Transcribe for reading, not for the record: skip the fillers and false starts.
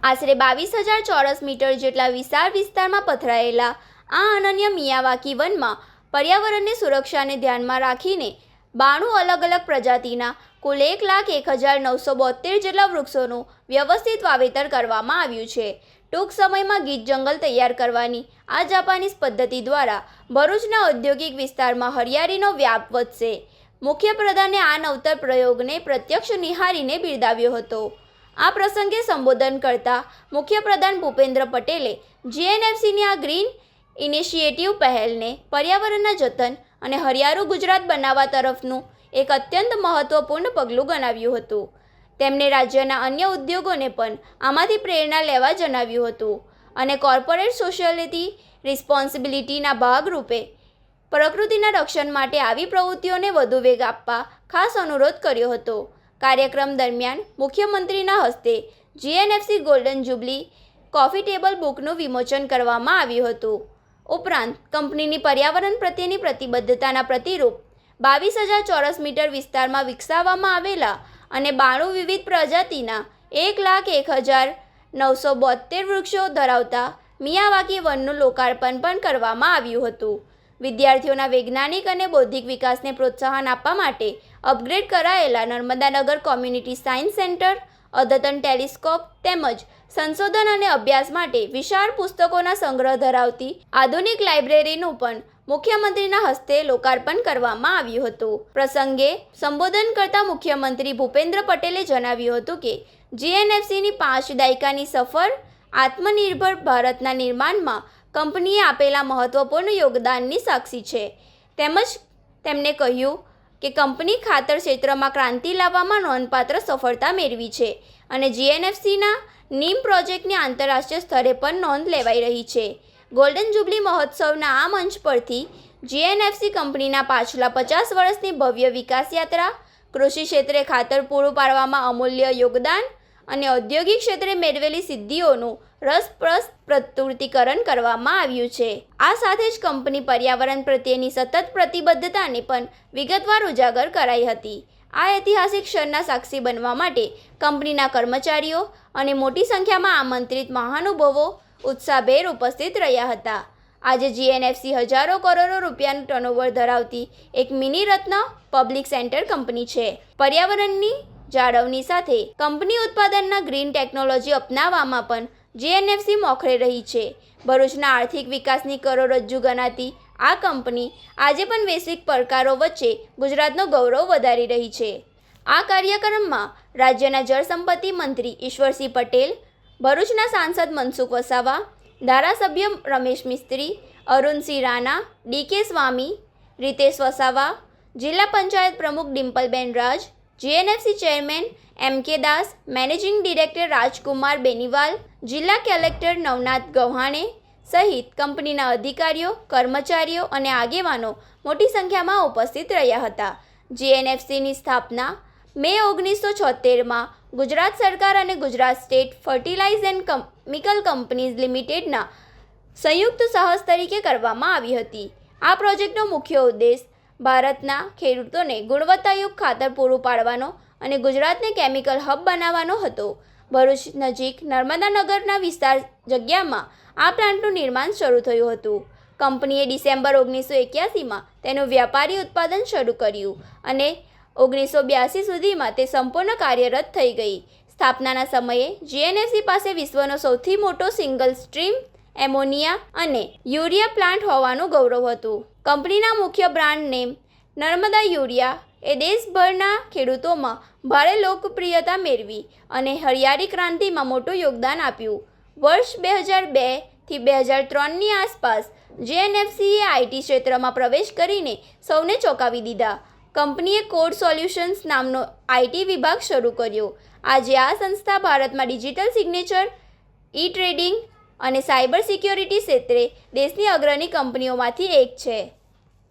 આશરે 22,000 ચોરસ મીટર જેટલા વિશાળ વિસ્તારમાં પથરાયેલા આ અનન્ય મિયાવાકી વનમાં પર્યાવરણની સુરક્ષાને ધ્યાનમાં રાખીને 92 અલગ અલગ પ્રજાતિના કુલ 1,01,972 જેટલા વૃક્ષોનું વ્યવસ્થિત વાવેતર કરવામાં આવ્યું છે. ટૂંક સમયમાં ગીચ જંગલ તૈયાર કરવાની આ જાપાનીઝ પદ્ધતિ દ્વારા ભરૂચના ઔદ્યોગિક વિસ્તારમાં હરિયાળીનો વ્યાપ વધશે. મુખ્યપ્રધાને આ નવતર પ્રયોગને પ્રત્યક્ષ નિહાળીને બિરદાવ્યો હતો. આ પ્રસંગે સંબોધન કરતા મુખ્યપ્રધાન ભૂપેન્દ્ર પટેલે જીએનએફસીની આ ગ્રીન ઇનિશિયેટિવ પહેલને પર્યાવરણના જતન અને હરિયાળું ગુજરાત બનાવવા તરફનું એક અત્યંત મહત્વપૂર્ણ પગલું ગણાવ્યું હતું. તેમણે રાજ્યના અન્ય ઉદ્યોગોને પણ આમાંથી પ્રેરણા લેવા જણાવ્યું હતું અને કોર્પોરેટ સોશિયલિટી રિસ્પોન્સિબિલિટીના ભાગરૂપે પ્રકૃતિના રક્ષણ માટે આવી પ્રવૃત્તિઓને વધુ વેગ આપવા ખાસ અનુરોધ કર્યો હતો. કાર્યક્રમ દરમિયાન મુખ્યમંત્રીના હસ્તે GNFC golden jubilee coffee table બુકનું વિમોચન કરવામાં આવ્યું હતું. ઉપરાંત કંપનીની પર્યાવરણ પ્રત્યેની પ્રતિબદ્ધતાના પ્રતિરૂપ 22,000 ચોરસ મીટર વિસ્તારમાં વિકસાવવામાં આવેલા અને 92 વિવિધ પ્રજાતિના 1,01,972 વૃક્ષો ધરાવતા મિયાવાકી વનનું લોકાર્પણ પણ કરવામાં આવ્યું હતું. વિદ્યાર્થીઓના વૈજ્ઞાનિક અને બૌદ્ધિક વિકાસને પ્રોત્સાહન આપવા માટે અપગ્રેડ કરાયેલા નર્મદાનગર કોમ્યુનિટી સાયન્સ સેન્ટર, અદ્યતન ટેલિસ્કોપ તેમજ સંશોધન અને અભ્યાસ માટે વિશાળ પુસ્તકોના સંગ્રહ ધરાવતી આધુનિક લાઇબ્રેરીનું પણ મુખ્યમંત્રીના હસ્તે લોકાર્પણ કરવામાં આવ્યું હતું. પ્રસંગે સંબોધન કરતા મુખ્યમંત્રી ભૂપેન્દ્ર પટેલે જણાવ્યું હતું કે જીએનએફસીની 5 દાયકાની સફર આત્મનિર્ભર ભારતના નિર્માણમાં કંપનીએ આપેલા મહત્વપૂર્ણ યોગદાનની સાક્ષી છે. તેમજ તેમણે કહ્યું કે કંપની ખાતર ક્ષેત્રમાં ક્રાંતિ લાવવામાં નોંધપાત્ર સફળતા મેળવી છે અને જીએનએફસીના નીમ પ્રોજેક્ટની આંતરરાષ્ટ્રીય સ્તરે પણ નોંધ લેવાઈ રહી છે. ગોલ્ડન જ્યુબલી મહોત્સવના આ મંચ પરથી જીએનએફસી કંપનીના પાછલા 50 વર્ષની ભવ્ય વિકાસ યાત્રા, કૃષિ ક્ષેત્રે ખાતર પૂરું પાડવામાં અમૂલ્ય યોગદાન અને ઔદ્યોગિક ક્ષેત્રે મેળવેલી સિદ્ધિઓનું રસપ્રદ પ્રસ્તુતિકરણ કરવામાં આવ્યું છે. આ સાથે જ કંપની પર્યાવરણ પ્રત્યેની સતત પ્રતિબદ્ધતાને પણ વિગતવાર ઉજાગર કરાઈ હતી. આ ઐતિહાસિક ક્ષણના સાક્ષી બનવા માટે કંપનીના કર્મચારીઓ અને મોટી સંખ્યામાં આમંત્રિત મહાનુભાવો ઉત્સાહભેર ઉપસ્થિત રહ્યા હતા. આજે જીએનએફસી હજારો કરોડો રૂપિયાનું ટર્નઓવર ધરાવતી એક મિની રત્ન પબ્લિક સેક્ટર કંપની છે. પર્યાવરણની જાળવણી સાથે કંપની ઉત્પાદનના ગ્રીન ટેકનોલોજી અપનાવવામાં પણ જીએનએફસી મોખરે રહી છે. ભરૂચના આર્થિક વિકાસની કરોડરજ્જુ ગણાતી આ કંપની આજે પણ વૈશ્વિક પડકારો વચ્ચે ગુજરાતનો ગૌરવ વધારી રહી છે. આ કાર્યક્રમમાં રાજ્યના જળસંપત્તિ મંત્રી ઈશ્વરસિંહ પટેલ, ભરૂચના સાંસદ મનસુખ વસાવા, ધારાસભ્ય રમેશ મિસ્ત્રી, અરુણસિંહ રાણા, ડીકે સ્વામી, રીતેશ વસાવા, જિલ્લા પંચાયત પ્રમુખ ડિમ્પલબેન રાજ, જીએનએફસી ચેરમેન એમ.કે. દાસ, મેનેજિંગ ડિરેક્ટર રાજકુમાર બેનીવાલ, જિલ્લા કલેક્ટર નવનાથ ગવ્હાણે સહિત કંપનીના અધિકારીઓ, કર્મચારીઓ અને આગેવાનો મોટી સંખ્યામાં ઉપસ્થિત રહ્યા હતા. જીએનએફસીની સ્થાપના મે 1976માં ગુજરાત સરકાર અને Gujarat state fertilise and chemical companies લિમિટેડના સંયુક્ત સાહસ તરીકે કરવામાં આવી હતી. આ પ્રોજેક્ટનો મુખ્ય ઉદ્દેશ ભારતના ખેડૂતોને ગુણવત્તાયુક્ત ખાતર પૂરું પાડવાનો અને ગુજરાતને કેમિકલ હબ બનાવવાનો હતો. ભરૂચ નજીક નર્મદાનગરના વિસ્તાર જગ્યામાં આ પ્લાન્ટનું નિર્માણ શરૂ થયું હતું. કંપનીએ ડિસેમ્બર 1981માં તેનું વ્યાપારી ઉત્પાદન શરૂ કર્યું અને 1982 સુધીમાં તે સંપૂર્ણ કાર્યરત થઈ ગઈ. સ્થાપનાના સમયે જીએનએફસી પાસે વિશ્વનો સૌથી મોટો સિંગલ સ્ટ્રીમ એમોનિયા અને યુરિયા પ્લાન્ટ હોવાનું ગૌરવ હતું. કંપનીના મુખ્ય બ્રાન્ડ નેમ નર્મદા યુરિયા એ દેશભરના ખેડૂતોમાં ભારે લોકપ્રિયતા મેળવી અને હરિયાળી ક્રાંતિમાં મોટું યોગદાન આપ્યું. વર્ષ 2002થી 2003ની આસપાસ જીએનએફસીએ આઈટી ક્ષેત્રમાં પ્રવેશ કરીને સૌને ચોંકાવી દીધા. કંપનીએ કોડ સોલ્યુશન્સ નામનો આઈટી વિભાગ શરૂ કર્યો. આજે આ સંસ્થા ભારતમાં ડિજિટલ સિગ્નેચર, ઈ-ટ્રેડિંગ અને સાયબર સિક્યોરિટી ક્ષેત્રે દેશની અગ્રણી કંપનીઓમાંથી એક છે.